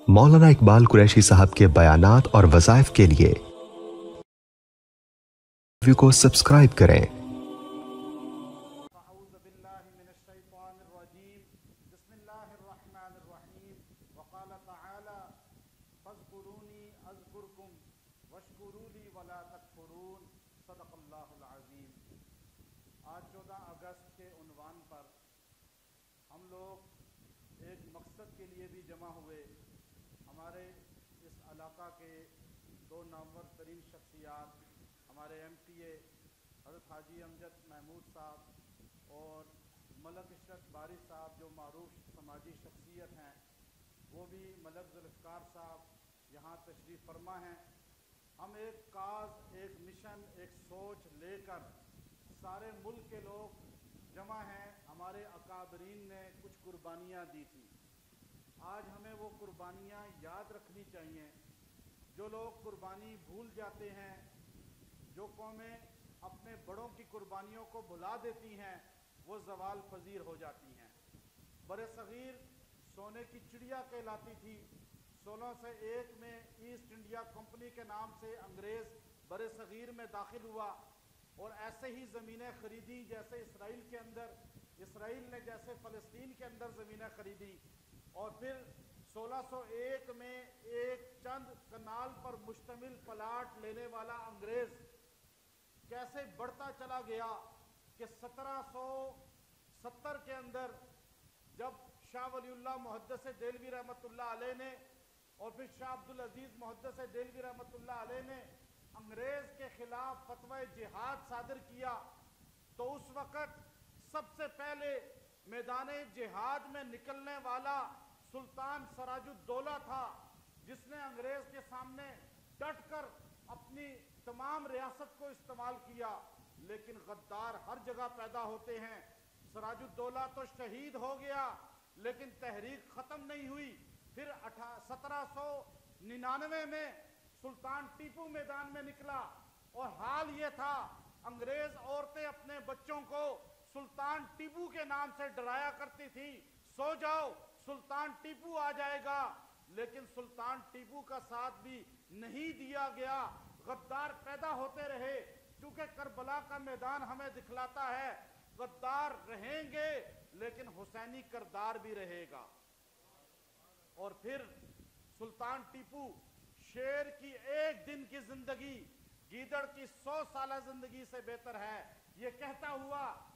मौलाना इकबाल कुरैशी साहब के बयानात और वज़ाइफ के लिए को सब्सक्राइब करें। आज 14 अगस्त के उन्वान पर हम लोग एक मकसद के लिए भी जमा हुए। हमारे इस इलाका के दो नामवर तरीन शख्सियात, हमारे MTA हज़रत हाजी अमजद महमूद साहब और मलक इशरत बारी साहब, जो मारूफ समाजी शख्सियत हैं, वो भी मलक जुल्फ़िकार साहब यहाँ तशरीफ़ फरमा हैं। हम एक काज, एक मिशन, एक सोच लेकर सारे मुल्क के लोग जमा हैं। हमारे अकाबरीन ने कुछ कुर्बानियाँ दी थी। आज हमें वो कुर्बानियाँ याद रखनी चाहिए। जो लोग कुर्बानी भूल जाते हैं, जो कौमें अपने बड़ों की कुर्बानियों को भुला देती हैं, वो ज़वाल पजीर हो जाती हैं। बरे सग़ीर सोने की चिड़िया कहलाती थी। 1601 में ईस्ट इंडिया कंपनी के नाम से अंग्रेज़ बरे सग़ीर में दाखिल हुआ और ऐसे ही ज़मीनें ख़रीदी जैसे इसराइल के अंदर, इसराइल ने जैसे फ़लस्तीन के अंदर ज़मीनें ख़रीदी। और फिर 1601 में एक चंद कनाल पर मुश्तमिल प्लाट लेने वाला अंग्रेज़ कैसे बढ़ता चला गया कि 1770 के अंदर जब शाह वलीउल्लाह मुहद्दिस देलवी रहमतुल्लाह अलैह ने और फिर शाह अब्दुल अजीज़ मुहद्दिस देलवी रहमतुल्लाह अलैह ने अंग्रेज के खिलाफ फतवा जिहाद सादर किया, तो उस वक़्त सबसे पहले मैदान जिहाद में निकलने वाला सुल्तान सराजुद्दौला था, जिसने अंग्रेज के सामने डट कर अपनी तमाम रियासत को इस्तेमाल किया। लेकिन गद्दार हर जगह पैदा होते हैं। सराजुद्दौला तो शहीद हो गया, लेकिन तहरीक ख़त्म नहीं हुई। फिर 1799 में सुल्तान टीपू मैदान में निकला और हाल ये था, अंग्रेज औरतें अपने बच्चों को सुल्तान टीपू के नाम से डराया करती थी, सो जाओ सुल्तान टीपू आ जाएगा। लेकिन सुल्तान टीपू का साथ भी नहीं दिया गया, गद्दार पैदा होते रहे। क्योंकि करबला का मैदान हमें दिखलाता है, गद्दार रहेंगे लेकिन हुसैनी किरदार भी रहेगा। और फिर सुल्तान टीपू शेर की एक दिन की जिंदगी गीदड़ की 100 साल जिंदगी से बेहतर है, ये कहता हुआ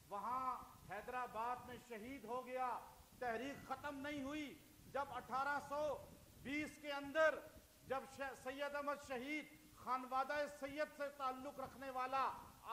वहां हैदराबाद में शहीद हो गया। तहरीक खत्म नहीं हुई। जब 1820 के अंदर जब सैयद अहमद शहीद खानवादा सैयद से ताल्लुक रखने वाला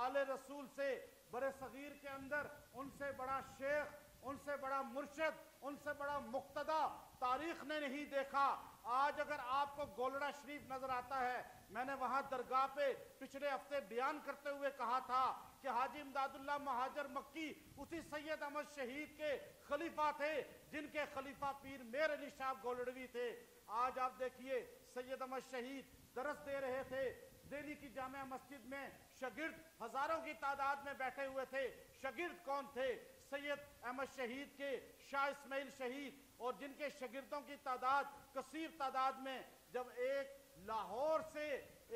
आले रसूल से बरे सगीर के अंदर उनसे बड़ा शेख, उनसे बड़ा मुर्शिद, उनसे बड़ा मुक्तदा तारीख ने नहीं देखा। आज अगर आपको गोलड़ा शरीफ नजर आता है, मैंने वहां दरगाह पे पिछले हफ्ते बयान करते हुए कहा था कि हाजी इमदादुल्लाह महाजर मक्की उसी सैयद अहमद शहीद के खलीफा थे, जिनके खलीफा पीर मेर अली शाह गोलड़वी थे। आज आप देखिए, सैयद अहमद शहीद दरस दे रहे थे दिल्ली की जामिया मस्जिद में, शागिर्द हजारों की तादाद में बैठे हुए थे। शागिर्द कौन थे? सैयद अहमद शहीद के शाह इस्माइल शहीद, और जिनके शागिर्दों की तादाद कसीर तादाद में। जब एक लाहौर से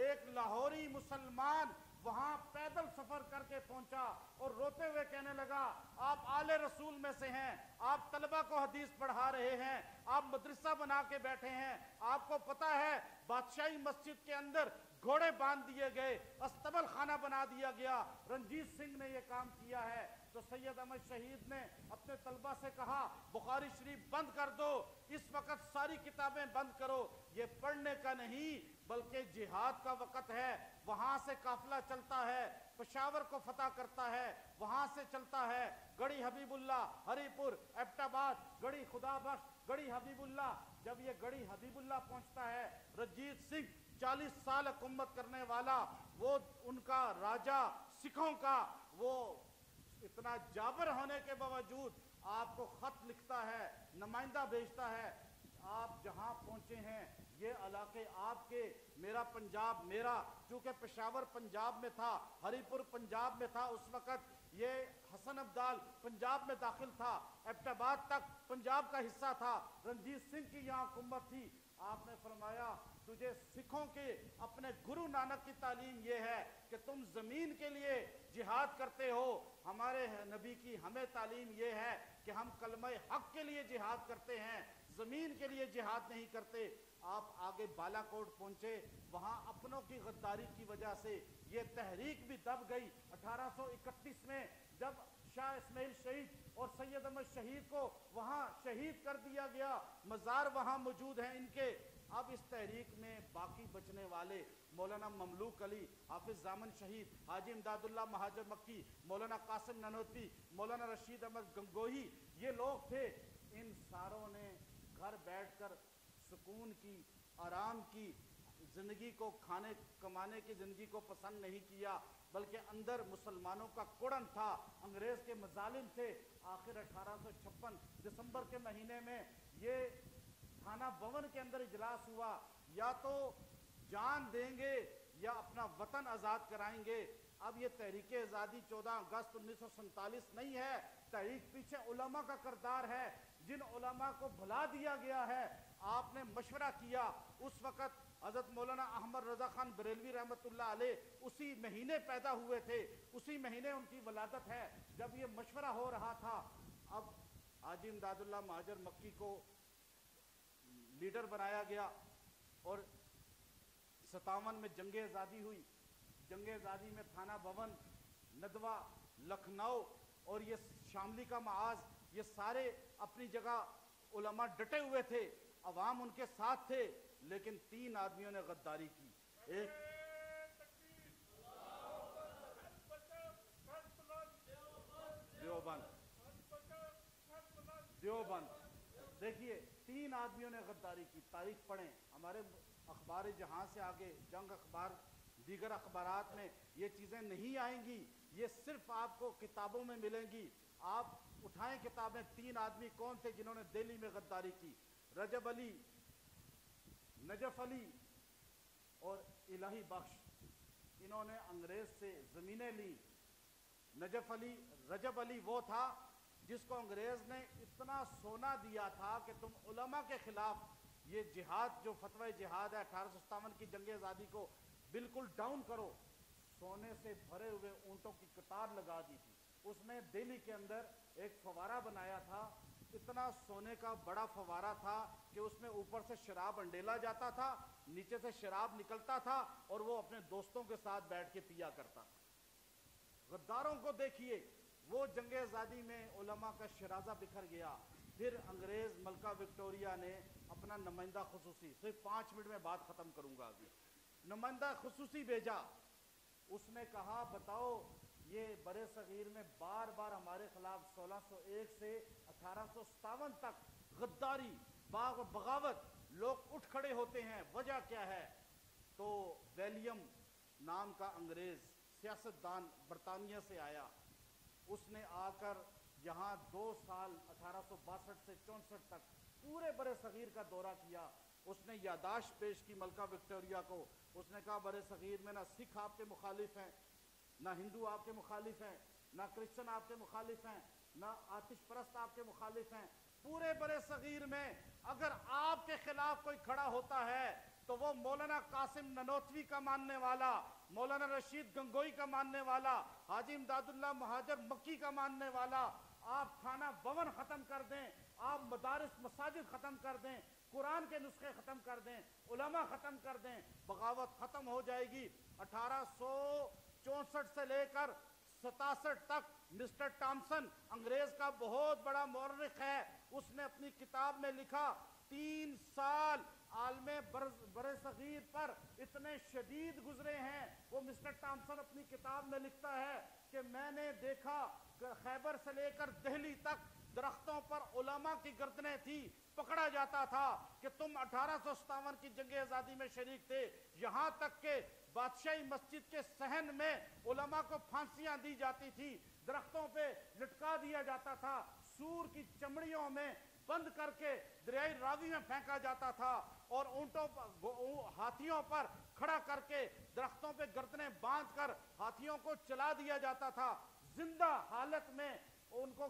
एक लाहौरी मुसलमान वहां पैदल सफर करके पहुंचा और रोते हुए कहने लगा, आप आले रसूल में से हैं, आप तलबा को हदीस पढ़ा रहे हैं, आप मदरसा बना के बैठे हैं, आपको पता है बादशाही मस्जिद के अंदर घोड़े बांध दिए गए, अस्तबल खाना बना दिया गया, रंजीत सिंह ने यह काम किया है। तो सैयद अहमद शहीद ने अपने तलबा से कहा, बुखारी शरीफ बंद कर दो, इस वक्त सारी किताबें बंद करो, ये पढ़ने का नहीं बल्कि जिहाद का वक्त है। वहां से काफिला चलता है, पेशावर को फतह करता है, वहां से चलता है गढ़ी हबीबुल्लाह, हरीपुर, एबटाबाद, गढ़ी खुदाबख्श, गढ़ी हबीबुल्लाह। जब ये गढ़ी हबीबुल्लाह पहुंचता है, रंजीत सिंह 40 साल हुकूमत करने वाला, वो उनका राजा सिखों का, वो इतना जाबर होने के बावजूद आपको खत लिखता है, नुमाइंदा भेजता है, آپ جہاں پہنچے ہیں یہ علاقے آپ کے، میرا پنجاب میرا، چونکہ پشاور پنجاب میں تھا، ہری پور پنجاب میں تھا اس وقت، یہ حسن عبدال پنجاب میں داخل تھا، ایبٹ آباد تک پنجاب کا حصہ تھا، رنجیت سنگھ کی یہاں حکومت تھی۔ آپ نے فرمایا تجھے سکھوں کے اپنے گرو نانک کی تعلیم یہ ہے کہ تم زمین کے لیے جہاد کرتے ہو، ہمارے نبی کی ہمیں تعلیم یہ ہے کہ ہم کلمہ حق کے لیے جہاد کرتے ہیں، زمین کے لیے جہاد نہیں کرتے۔ آپ آگے بالا کوٹ پہنچے، وہاں اپنوں کی غداری کی وجہ سے یہ تحریک بھی دب گئی۔ 1831 میں جب شاہ اسماعیل شہید اور سید احمد شہید کو وہاں شہید کر دیا گیا، مزار وہاں موجود ہیں ان کے۔ اب اس تحریک میں باقی بچنے والے مولانا مملوک علی، حافظ زامن شہید، حاجی امداد اللہ مہاجر مکی، مولانا قاسم نانوتوی، مولانا رشید احمد گنگوہی، یہ لوگ تھے۔ ان ساروں نے گھر بیٹھ کر سکون کی، آرام کی زندگی کو، کھانے کمانے کی زندگی کو پسند نہیں کیا، بلکہ اندر مسلمانوں کا کڑن تھا، انگریز کے مظالم تھے۔ آخر 1856 دسمبر کے مہینے میں یہ تھانہ بھون کے اندر اجلاس ہوا، یا تو جان دیں گے یا اپنا وطن آزاد کرائیں گے۔ اب یہ تحریک آزادی 14 اگست 1947 نہیں ہے، تحریک پیچھے علماء کا کردار ہے، جن علماء کو بھلا دیا گیا ہے۔ آپ نے مشورہ کیا، اس وقت حضرت مولانا احمد رضا خان بریلوی رحمۃ اللہ علیہ اسی مہینے پیدا ہوئے تھے، اسی مہینے ان کی ولادت ہے۔ جب یہ مشورہ ہو رہا تھا، اب حاجی امداد اللہ مہاجر مکی کو لیڈر بنایا گیا، اور 57 میں جنگ آزادی ہوئی۔ جنگ آزادی میں تھانہ بھون، ندوہ، لکھنؤ اور یہ شاملی کا معاذ، یہ سارے اپنی جگہ علماء ڈٹے ہوئے تھے، عوام ان کے ساتھ تھے، لیکن 3 آدمیوں نے غداری کی۔ ایک دیوبند، دیکھیے 3 آدمیوں نے غداری کی۔ تاریخ پڑھیں، ہمارے اخبار جہاں سے آگے جنگ اخبار، دیگر اخبارات میں یہ چیزیں نہیں آئیں گی، یہ صرف آپ کو کتابوں میں ملیں گی۔ آپ اٹھائیں کتابیں۔ 3 آدمی کون تھے جنہوں نے دہلی میں غداری کی؟ رجب علی، نجف علی اور الہی بخش۔ انہوں نے انگریز سے زمینیں لی۔ رجب علی وہ تھا جس کو انگریز نے اتنا سونا دیا تھا کہ تم علماء کے خلاف یہ جہاد، جو فتوی جہاد ہے 1857 کی جنگ آزادی کو بالکل ڈاؤن کرو، سونے سے بھرے ہوئے اونٹوں کی قطار لگا دی تھی۔ اس نے دہلی کے اندر ایک فوارہ بنایا تھا، اتنا سونے کا بڑا فوارہ تھا کہ اس میں اوپر سے شراب انڈیلا جاتا تھا، نیچے سے شراب نکلتا تھا، اور وہ اپنے دوستوں کے ساتھ بیٹھ کے پیا کرتا تھا۔ غداروں کو دیکھیے، وہ جنگ آزادی میں علماء کا شرازہ بکھر گیا۔ پھر انگریز ملکہ وکٹوریہ نے اپنا نمائندہ خصوصی، صرف 5 منٹ میں بات ختم کروں گا ابھی، نمائندہ خصوصی بھیجا۔ اس نے کہا بتاؤ یہ برے صغیر میں بار بار ہمارے خلاف 1601 سے 1857 تک غداری، بغاوت، لوگ اٹھ کھڑے ہوتے ہیں، وجہ کیا ہے؟ تو ویلیم نام کا انگریز سیاستدان برطانیہ سے آیا، اس نے آ کر یہاں 2 سال 1862 سے 64 تک پورے برے صغیر کا دورہ کیا۔ اس نے یادداشت پیش کی ملکہ وکٹوریہ کو، اس نے کہا برے صغیر میں نہ سکھ آپ کے مخالف ہیں، نہ ہندو آپ کے مخالف ہیں، نہ کرسچن آپ کے مخالف ہیں، نہ آتش پرست آپ کے مخالف ہیں، پورے برے صغیر میں اگر آپ کے خلاف کوئی کھڑا ہوتا ہے تو وہ مولانا قاسم نانوتوی کا ماننے والا، مولانا رشید گنگوئی کا ماننے والا، حاجی امداد اللہ مہاجر مکی کا ماننے والا۔ آپ تھانہ بھون ختم کر دیں، آپ مدارس مساجد ختم کر دیں، قرآن کے نسخے ختم کر دیں، علماء ختم کر دیں، بغاوت ختم ہو جائے گی۔ 1864 سے لے کر 67 تک مسٹر ٹامسن انگریز کا بہت بڑا مورخ ہے، اس نے اپنی کتاب میں لکھا 3 سال عالم برے صغیر پر اتنے شدید گزرے ہیں۔ وہ مسٹر ٹامسن اپنی کتاب میں لکھتا ہے کہ میں نے دیکھا کہ خیبر سے لے کر دہلی تک درختوں پر علماء کی گردنیں تھی، پکڑا جاتا تھا کہ تم 1857 کی جنگ آزادی میں شریک تھے، یہاں تک کہ بادشاہی مسجد کے صحن میں علماء کو پھانسیاں دی جاتی تھی، درختوں پہ لٹکا دیا جاتا تھا، سور کی چمڑیوں میں बंद करके दरियाई रावी में फेंका जाता था और ऊंटों हाथियों पर खड़ा करके दरख्तों पे गर्दनें बांध कर हाथियों को चला दिया जाता था। जिंदा हालत में उनको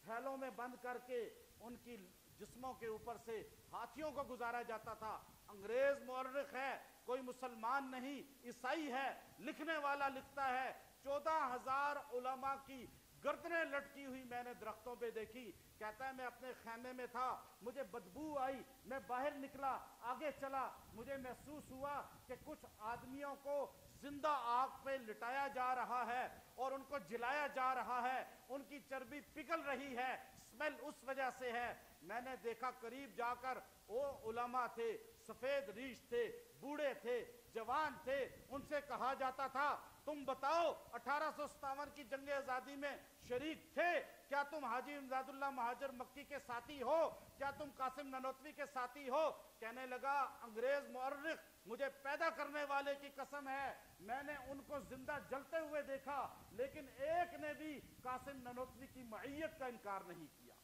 थैलों में बंद करके उनकी जिस्मों के ऊपर से हाथियों को गुजारा जाता था। अंग्रेज मौरख है, कोई मुसलमान नहीं, ईसाई है। लिखने वाला लिखता है 14,000 उलमा की गर्दनें लटकी हुई मैंने दरख्तों पे देखी। कहता है मैं अपने खैमे में था, मुझे बदबू आई, मैं बाहर निकला, आगे चला, मुझे महसूस हुआ कि कुछ आदमियों को जिंदा आग पे लिटाया जा रहा है और उनको जलाया जा रहा है, उनकी चर्बी पिघल रही है, स्मेल उस वजह से है। मैंने देखा करीब जाकर वो उलमा थे, सफेद रीश थे, बूढ़े थे, जवान थे। उनसे कहा जाता था तुम बताओ 1857 की जंग आजादी में शरीक थे? क्या तुम हाजी इमदादुल्लाह महाजर मक्की के साथी हो? क्या तुम कासिम ननोतवी के साथी हो? कहने लगा अंग्रेज मुअर्रिख मुझे पैदा करने वाले की कसम है, मैंने उनको जिंदा जलते हुए देखा, लेकिन एक ने भी कासिम ननोतवी की मईयत का इनकार नहीं किया।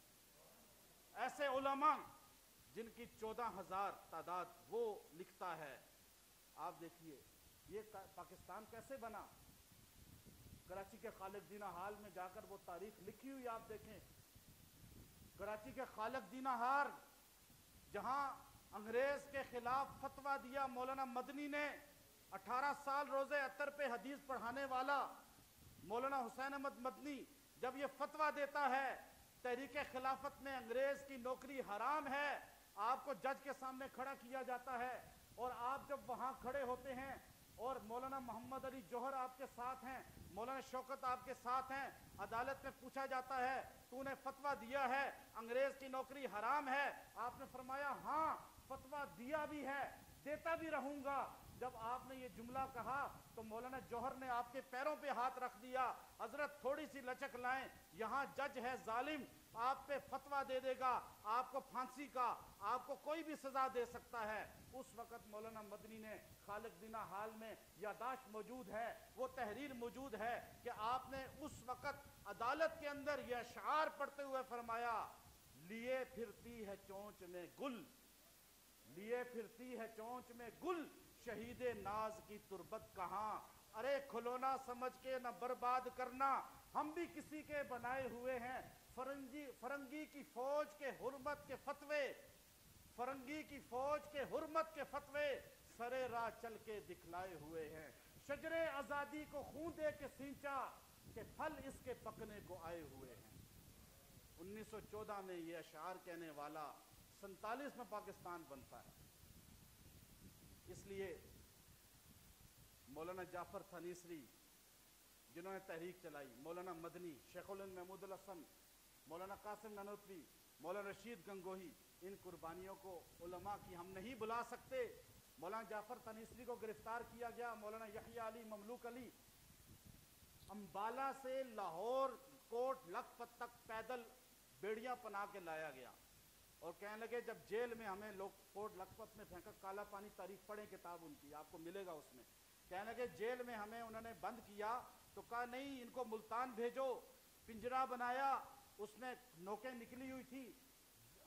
ऐसे उलमा जिनकी 14,000 तादाद, वो लिखता है। आप देखिए ये पाकिस्तान कैसे बना। कराची के खालिद दीना हाल में जाकर वो तारीख लिखी हुई आप देखें। कराची के खालिद दीना हाल जहां अंग्रेज के खिलाफ फतवा दिया मौलाना मदनी ने, 18 साल रोजे अतर पे हदीस पढ़ाने वाला मौलाना हुसैन अहमद मदनी जब ये फतवा देता है तहरीक खिलाफत में अंग्रेज की नौकरी हराम है, आपको जज के सामने खड़ा किया जाता है और आप जब वहां खड़े होते हैं और मौलाना मोहम्मद अली जौहर आपके साथ हैं, मौलाना शौकत आपके साथ हैं, अदालत में पूछा जाता है तूने फतवा दिया है अंग्रेज की नौकरी हराम है? आपने फरमाया हाँ फतवा दिया भी है, देता भी रहूंगा। जब आपने ये जुमला कहा तो मौलाना जौहर ने आपके पैरों पे हाथ रख दिया, हजरत थोड़ी सी लचक लाएं, यहाँ जज है जालिम, आप पे फतवा दे देगा, आपको फांसी का, आपको कोई भी सजा दे सकता है। उस वक्त मौलाना मदनी ने खालिद दीना हाल में यादाश्त मौजूद है, वो तहरीर मौजूद है कि आपने उस वक्त अदालत के अंदर यह अशआर पढ़ते हुए फरमाया, लिए फिरती है चोंच में गुल, लिए फिरती है चोंच में गुल, शहीदे नाज की तुरबत कहाँ, अरे खिलौना समझ के न बर्बाद करना, हम भी किसी के बनाए हुए हैं। फरंगी की फौज के हुर्मत के फतवे, फरंगी की फौज के हुर्मत के फतवे सरे राह चल के दिखलाए हुए हैं। शजरे आजादी को खून दे के सींचा के फल इसके पकने को आए हुए हैं। 1914 में ये अशार कहने वाला 47 में पाकिस्तान बनता है। इसलिए मौलाना जाफर थानीसरी जिन्होंने तहरीक चलाई, मौलाना मदनी, शेखुल हिंद महमूद अल हसन, मौलाना कासिम ननोतवी, मौलाना रशीद गंगोही, इन कुर्बानियों को उलमा की हम नहीं बुला सकते। मौलाना जाफर थानीसरी को गिरफ्तार किया गया, मौलाना यहिया अली ममलूक अली अंबाला से लाहौर कोट लखपत तक पैदल बेड़ियां पना के लाया गया और कहने लगे जब जेल में हमें लोग कोट लखपत में फेंका, काला पानी तारीख पढ़ें किताब उनकी आपको मिलेगा उसमें, कहने लगे जेल में हमें उन्होंने बंद किया तो कहा नहीं इनको मुल्तान भेजो, पिंजरा बनाया, उसमें नोकें निकली हुई थी,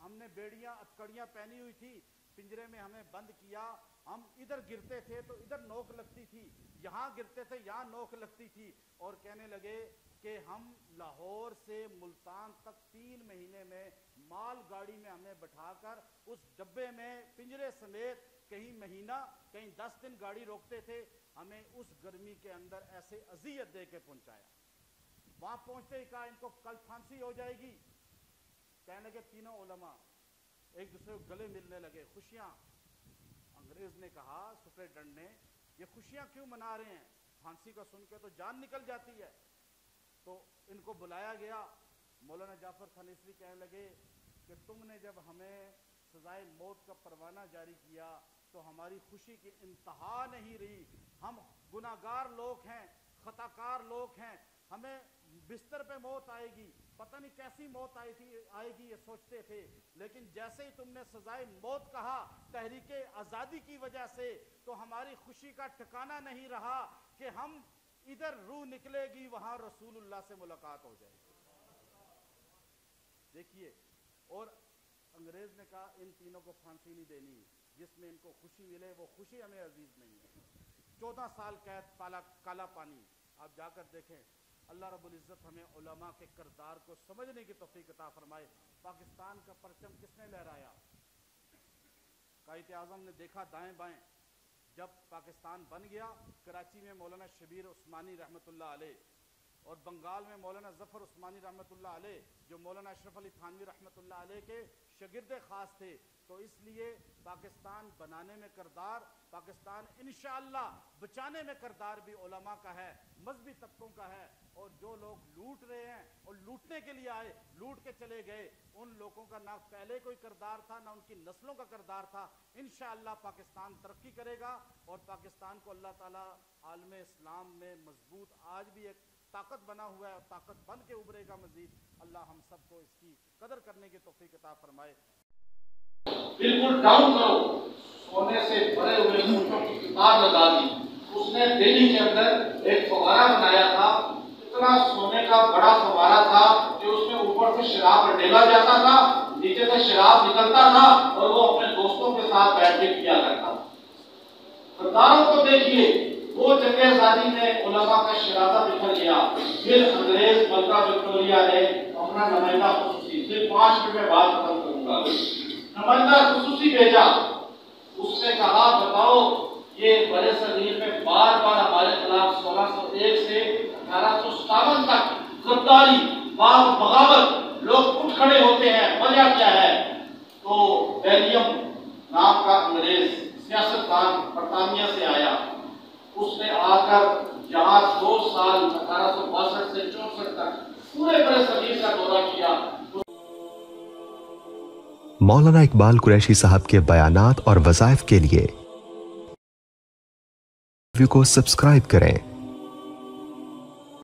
हमने बेड़ियां अतकड़ियां पहनी हुई थी, पिंजरे में हमें बंद किया, हम इधर गिरते थे तो इधर नोक लगती थी, यहाँ गिरते थे यहाँ नोक लगती थी, और कहने लगे कि हम लाहौर से मुल्तान तक 3 महीने में माल गाड़ी में हमें बैठाकर उस डब्बे में पिंजरे समेत कहीं महीना कहीं 10 दिन गाड़ी रोकते थे, हमें उस गर्मी के अंदर ऐसे अजियत दे के पहुंचाया। वहां पहुंचते ही कहा इनको कल फांसी हो जाएगी। कहने लगे तीनों उलमा एक दूसरे को गले मिलने लगे, खुशियां। अंग्रेज ने कहा सुपरिटेंडेंट ने ये खुशियां क्यों मना रहे हैं, फांसी का सुन के तो जान निकल जाती है। तो इनको बुलाया गया, मौलाना जाफर थानीसरी कहने लगे कि तुमने जब हमें सजाए मौत का परवाना जारी किया तो हमारी खुशी की इंतहा नहीं रही, हम गुनाहगार लोग हैं, खताकार लोग हैं, हमें बिस्तर पे मौत आएगी, पता नहीं कैसी मौत आएगी ये सोचते थे, लेकिन जैसे ही तुमने सजाए मौत कहा तहरीक आज़ादी की वजह से तो हमारी खुशी का ठिकाना नहीं रहा कि हम इधर रूह निकलेगी वहां रसूलुल्लाह से मुलाकात हो जाएगी। देखिए اور انگریز نے کہا ان تینوں کو پھانسی نہیں دینی، جس میں ان کو خوشی ملے وہ خوشی ہمیں عزیز نہیں ہے۔ 14 سال قید، کالا پانی۔ آپ جا کر دیکھیں، اللہ رب العزت ہمیں علماء کے کردار کو سمجھنے کی توفیق عطا فرمائے۔ پاکستان کا پرچم کس نے لہرایا؟ قائد اعظم نے دیکھا دائیں بائیں، جب پاکستان بن گیا، کراچی میں مولانا شبیر عثمانی رحمۃ اللہ علیہ اور بنگال میں مولانا ظفر عثمانی رحمۃ اللہ علیہ، جو مولانا اشرف علی تھانوی رحمۃ اللہ علیہ کے شاگرد خاص تھے، تو اس لیے پاکستان بنانے میں کردار، پاکستان انشاءاللہ بچانے میں کردار بھی علماء کا ہے، مذہبی طبقوں کا ہے۔ اور جو لوگ لوٹ رہے ہیں اور لوٹنے کے لیے آئے، لوٹ کے چلے گئے، ان لوگوں کا نہ پہلے کوئی کردار تھا، نہ ان کی نسلوں کا کردار تھا۔ انشاءاللہ پاکستان ترقی کرے گا اور پاکستان کو اللہ تعالیٰ عالم اسلام میں مضبوط، آج بھی ایک طاقت بنا ہوا ہے اور طاقت بن کے ابھرے گا مزید۔ اللہ ہم سب کو اس کی قدر کرنے کی توفیق عطا فرمائے۔ بالکل ڈاؤن کرو، سونے سے بھرے ہوئے اونٹوں کی کتاب لگا دی۔ اس نے دہلی کے اندر ایک فوارہ بنایا تھا، اتنا سونے کا بڑا فوارہ تھا کہ اس میں اوپر سے شراب ڈالا جاتا تھا، نیچے سے شراب نکلتا تھا اور وہ اپنے دوستوں کے ساتھ بیٹھ کے پیا کرتا تھا۔ غداروں کو دیکھیے، وہ جنگ آزادی میں علماء کا شرازہ بکھر گیا، پھر انگریز ملکہ وکٹوریہ نے اپنا نمائندہ خصوصی، صرف 5 منٹ میں بات ختم کروں گا، نمائندہ خصوصی بھیجا۔ اس نے کہا بتاؤ یہ برے صغیر میں بار بار ہمارے خلاف 1601 سے 1857 تک غداری، بغاوت، لوگ اٹھ کھڑے ہوتے ہیں، وجہ کیا ہے؟ تو ویلیم نام کا انگریز سیاستدان برطانیہ سے آیا، اس نے آ کر یہاں 2 سال 1862 سے 64 تک پورے برے صغیر کا دورہ کیا۔ مولانا اقبال قریشی صاحب کے بیانات اور وظائف کے لیے کو سبسکرائب کریں۔